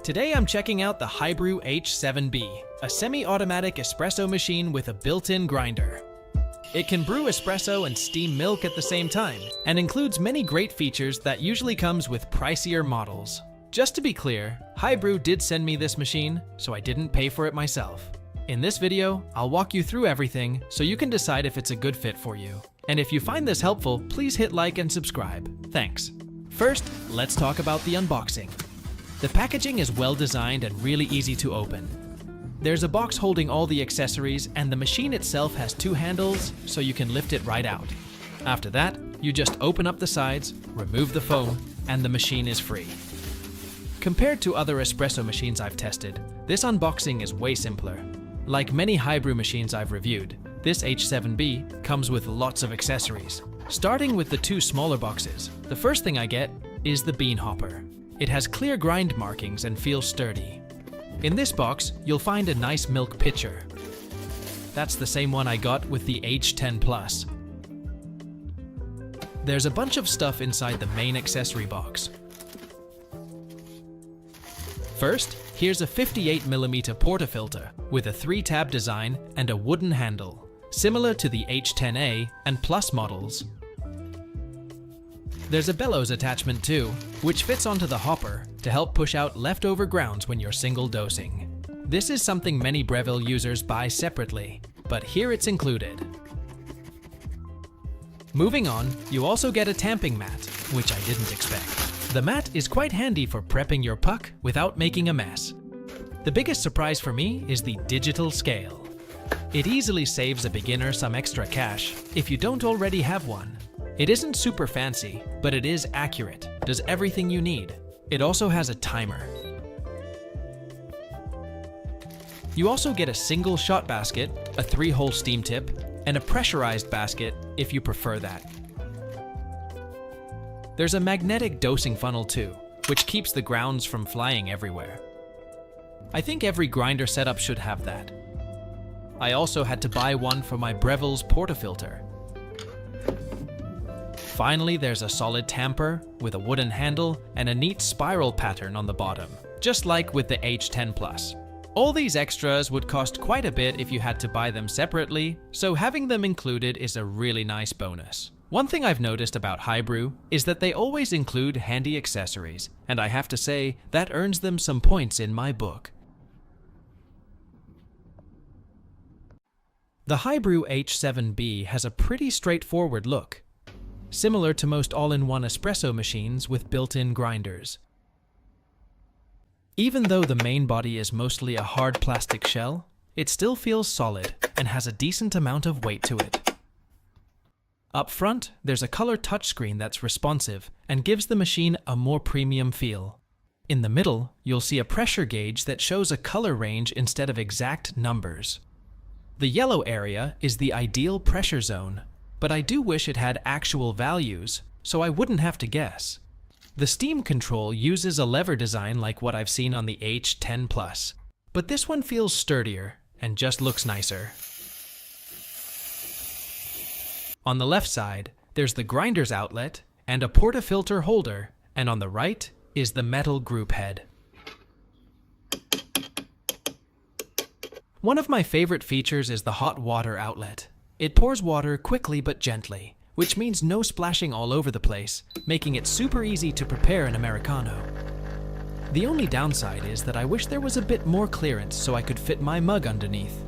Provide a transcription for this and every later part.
Today I'm checking out the Hybrew H7B, a semi-automatic espresso machine with a built-in grinder. It can brew espresso and steam milk at the same time, and includes many great features that usually comes with pricier models. Just to be clear, Hybrew did send me this machine, so I didn't pay for it myself. In this video, I'll walk you through everything so you can decide if it's a good fit for you. And if you find this helpful, please hit like and subscribe. Thanks. First, let's talk about the unboxing. The packaging is well designed and really easy to open. There's a box holding all the accessories, and the machine itself has two handles so you can lift it right out. After that, you just open up the sides, remove the foam, and the machine is free. Compared to other espresso machines I've tested, this unboxing is way simpler. Like many Hybrew machines I've reviewed, this H7B comes with lots of accessories. Starting with the two smaller boxes, the first thing I get is the bean hopper. It has clear grind markings and feels sturdy. In this box, you'll find a nice milk pitcher. That's the same one I got with the H10 Plus. There's a bunch of stuff inside the main accessory box. First, here's a 58mm portafilter with a 3-tab design and a wooden handle, similar to the H10A and Plus models. There's a bellows attachment too, which fits onto the hopper to help push out leftover grounds when you're single dosing. This is something many Breville users buy separately, but here it's included. Moving on, you also get a tamping mat, which I didn't expect. The mat is quite handy for prepping your puck without making a mess. The biggest surprise for me is the digital scale. It easily saves a beginner some extra cash if you don't already have one. It isn't super fancy, but it is accurate, does everything you need. It also has a timer. You also get a single shot basket, a 3-hole steam tip, and a pressurized basket if you prefer that. There's a magnetic dosing funnel too, which keeps the grounds from flying everywhere. I think every grinder setup should have that. I also had to buy one for my Breville's portafilter. Finally, there's a solid tamper with a wooden handle and a neat spiral pattern on the bottom, just like with the H10 Plus. All these extras would cost quite a bit if you had to buy them separately, so having them included is a really nice bonus. One thing I've noticed about Hybrew is that they always include handy accessories, and I have to say, that earns them some points in my book. The Hybrew H7B has a pretty straightforward look, similar to most all-in-one espresso machines with built-in grinders. Even though the main body is mostly a hard plastic shell, it still feels solid and has a decent amount of weight to it. Up front, there's a color touchscreen that's responsive and gives the machine a more premium feel. In the middle, you'll see a pressure gauge that shows a color range instead of exact numbers. The yellow area is the ideal pressure zone, but I do wish it had actual values, so I wouldn't have to guess. The steam control uses a lever design like what I've seen on the H10 Plus, but this one feels sturdier and just looks nicer. On the left side, there's the grinder's outlet and a portafilter holder, and on the right is the metal group head. One of my favorite features is the hot water outlet. It pours water quickly but gently, which means no splashing all over the place, making it super easy to prepare an Americano. The only downside is that I wish there was a bit more clearance so I could fit my mug underneath.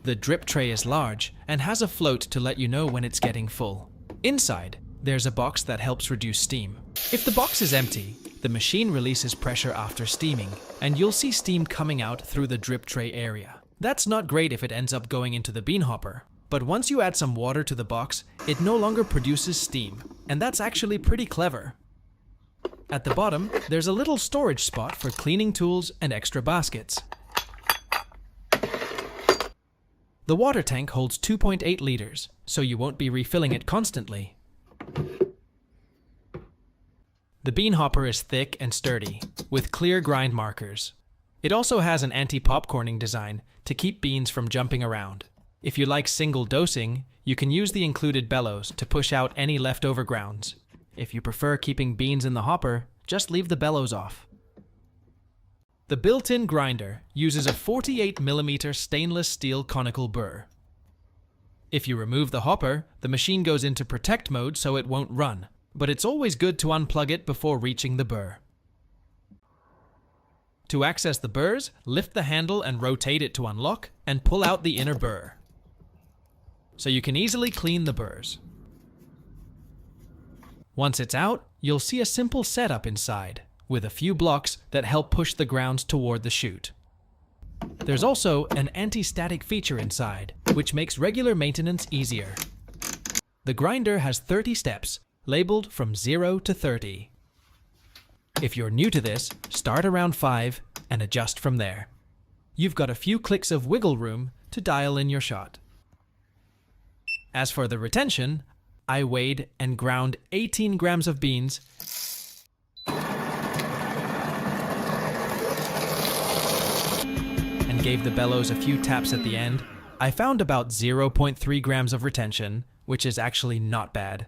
The drip tray is large and has a float to let you know when it's getting full. Inside, there's a box that helps reduce steam. If the box is empty, the machine releases pressure after steaming, and you'll see steam coming out through the drip tray area. That's not great if it ends up going into the bean hopper, but once you add some water to the box, it no longer produces steam, and that's actually pretty clever. At the bottom, there's a little storage spot for cleaning tools and extra baskets. The water tank holds 2.8 liters, so you won't be refilling it constantly. The bean hopper is thick and sturdy, with clear grind markers. It also has an anti-popcorning design to keep beans from jumping around. If you like single dosing, you can use the included bellows to push out any leftover grounds. If you prefer keeping beans in the hopper, just leave the bellows off. The built-in grinder uses a 48mm stainless steel conical burr. If you remove the hopper, the machine goes into protect mode so it won't run, but it's always good to unplug it before reaching the burr. To access the burrs, lift the handle and rotate it to unlock and pull out the inner burr, so you can easily clean the burrs. Once it's out, you'll see a simple setup inside, with a few blocks that help push the grounds toward the chute. There's also an anti-static feature inside, which makes regular maintenance easier. The grinder has 30 steps, labeled from 0 to 30. If you're new to this, start around 5 and adjust from there. You've got a few clicks of wiggle room to dial in your shot. As for the retention, I weighed and ground 18 grams of beans and gave the bellows a few taps at the end. I found about 0.3 grams of retention, which is actually not bad.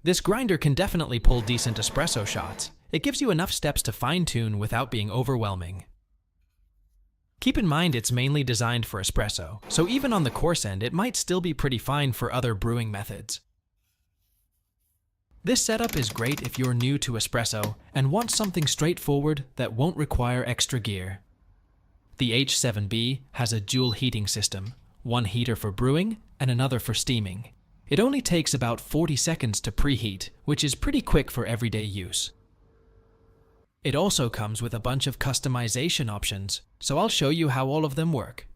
This grinder can definitely pull decent espresso shots. It gives you enough steps to fine-tune without being overwhelming. Keep in mind it's mainly designed for espresso, so even on the coarse end it might still be pretty fine for other brewing methods. This setup is great if you're new to espresso and want something straightforward that won't require extra gear. The H7B has a dual heating system, one heater for brewing and another for steaming. It only takes about 40 seconds to preheat, which is pretty quick for everyday use. It also comes with a bunch of customization options, so I'll show you how all of them work.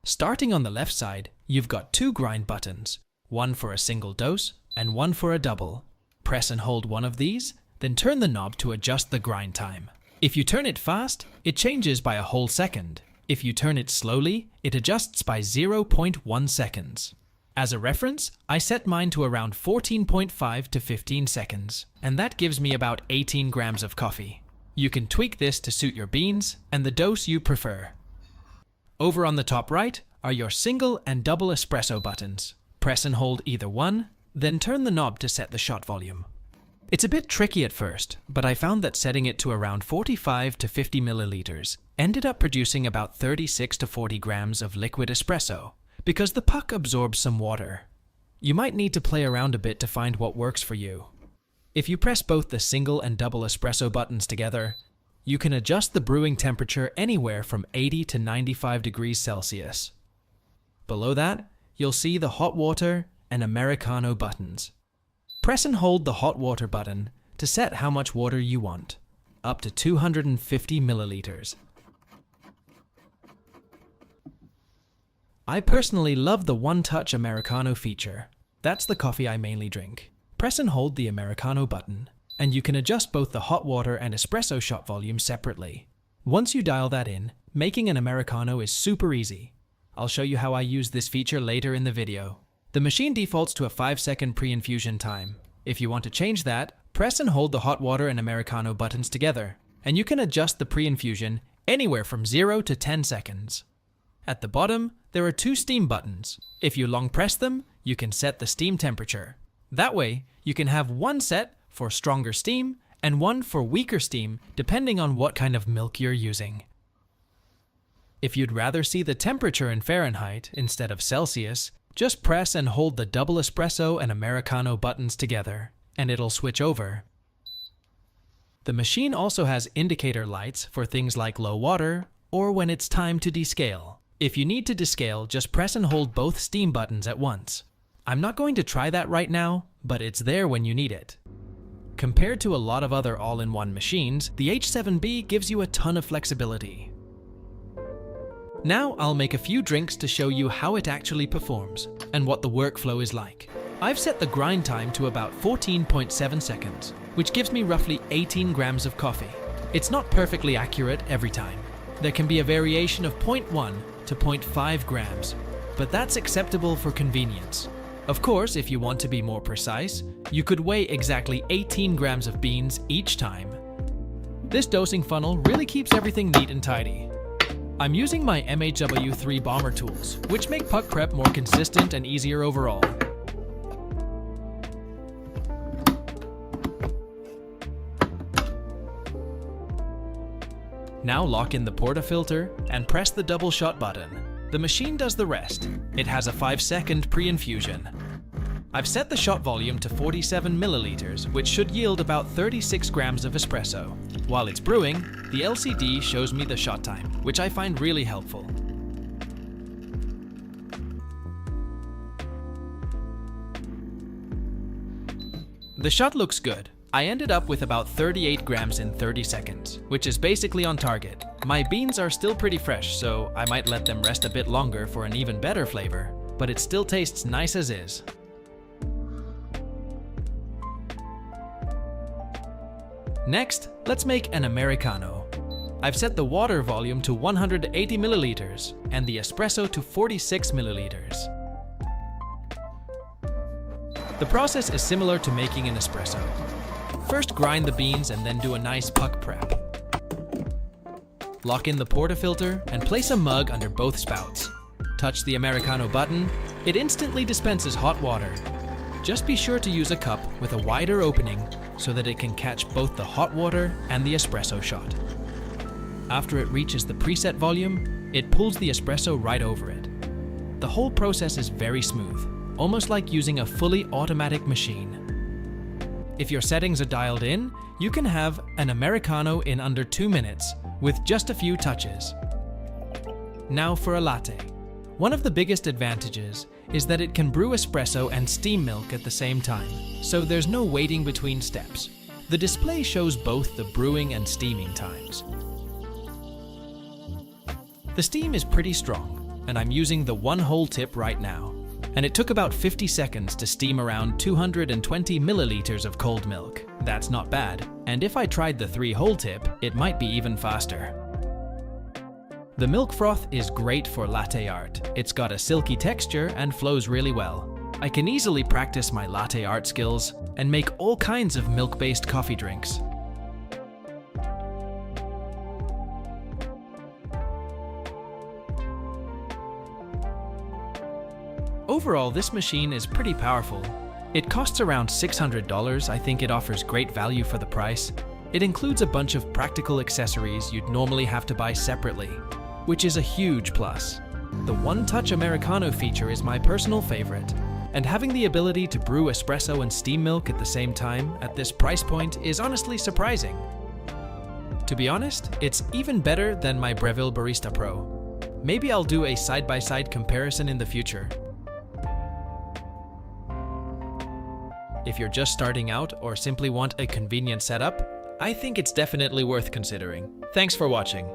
Starting on the left side, you've got two grind buttons, one for a single dose and one for a double. Press and hold one of these, then turn the knob to adjust the grind time. If you turn it fast, it changes by a whole second. If you turn it slowly, it adjusts by 0.1 seconds. As a reference, I set mine to around 14.5 to 15 seconds, and that gives me about 18 grams of coffee. You can tweak this to suit your beans and the dose you prefer. Over on the top right are your single and double espresso buttons. Press and hold either one, then turn the knob to set the shot volume. It's a bit tricky at first, but I found that setting it to around 45 to 50 milliliters ended up producing about 36 to 40 grams of liquid espresso, because the puck absorbs some water. You might need to play around a bit to find what works for you. If you press both the single and double espresso buttons together, you can adjust the brewing temperature anywhere from 80 to 95 degrees Celsius. Below that, you'll see the hot water and Americano buttons. Press and hold the hot water button to set how much water you want, up to 250 milliliters. I personally love the one-touch Americano feature. That's the coffee I mainly drink. Press and hold the Americano button, and you can adjust both the hot water and espresso shot volume separately. Once you dial that in, making an Americano is super easy. I'll show you how I use this feature later in the video. The machine defaults to a 5-second pre-infusion time. If you want to change that, press and hold the hot water and Americano buttons together, and you can adjust the pre-infusion anywhere from 0 to 10 seconds. At the bottom, there are two steam buttons. If you long press them, you can set the steam temperature. That way, you can have one set for stronger steam and one for weaker steam, depending on what kind of milk you're using. If you'd rather see the temperature in Fahrenheit instead of Celsius, just press and hold the double espresso and Americano buttons together, and it'll switch over. The machine also has indicator lights for things like low water or when it's time to descale. If you need to descale, just press and hold both steam buttons at once. I'm not going to try that right now, but it's there when you need it. Compared to a lot of other all-in-one machines, the H7B gives you a ton of flexibility. Now I'll make a few drinks to show you how it actually performs and what the workflow is like. I've set the grind time to about 14.7 seconds, which gives me roughly 18 grams of coffee. It's not perfectly accurate every time. There can be a variation of 0.1 to 0.5 grams, but that's acceptable for convenience. Of course, if you want to be more precise, you could weigh exactly 18 grams of beans each time. This dosing funnel really keeps everything neat and tidy. I'm using my MHW3 bomber tools, which make puck prep more consistent and easier overall. Now lock in the portafilter and press the double shot button. The machine does the rest. It has a 5-second pre-infusion. I've set the shot volume to 47 milliliters, which should yield about 36 grams of espresso. While it's brewing, the LCD shows me the shot time, which I find really helpful. The shot looks good. I ended up with about 38 grams in 30 seconds, which is basically on target. My beans are still pretty fresh, so I might let them rest a bit longer for an even better flavor, but it still tastes nice as is. Next, let's make an Americano. I've set the water volume to 180 milliliters and the espresso to 46 milliliters. The process is similar to making an espresso. First grind the beans and then do a nice puck prep. Lock in the portafilter and place a mug under both spouts. Touch the Americano button, it instantly dispenses hot water. Just be sure to use a cup with a wider opening so that it can catch both the hot water and the espresso shot. After it reaches the preset volume, it pulls the espresso right over it. The whole process is very smooth, almost like using a fully automatic machine. If your settings are dialed in, you can have an Americano in under 2 minutes with just a few touches. Now for a latte. One of the biggest advantages is that it can brew espresso and steam milk at the same time, so there's no waiting between steps. The display shows both the brewing and steaming times. The steam is pretty strong, and I'm using the 1-hole tip right now. And it took about 50 seconds to steam around 220 milliliters of cold milk. That's not bad, and if I tried the 3-hole tip, it might be even faster. The milk froth is great for latte art. It's got a silky texture and flows really well. I can easily practice my latte art skills and make all kinds of milk-based coffee drinks. Overall, this machine is pretty powerful. It costs around $600. I think it offers great value for the price. It includes a bunch of practical accessories you'd normally have to buy separately, which is a huge plus. The one-touch Americano feature is my personal favorite, and having the ability to brew espresso and steam milk at the same time at this price point is honestly surprising. To be honest, it's even better than my Breville Barista Pro. Maybe I'll do a side-by-side comparison in the future. If you're just starting out or simply want a convenient setup, I think it's definitely worth considering. Thanks for watching.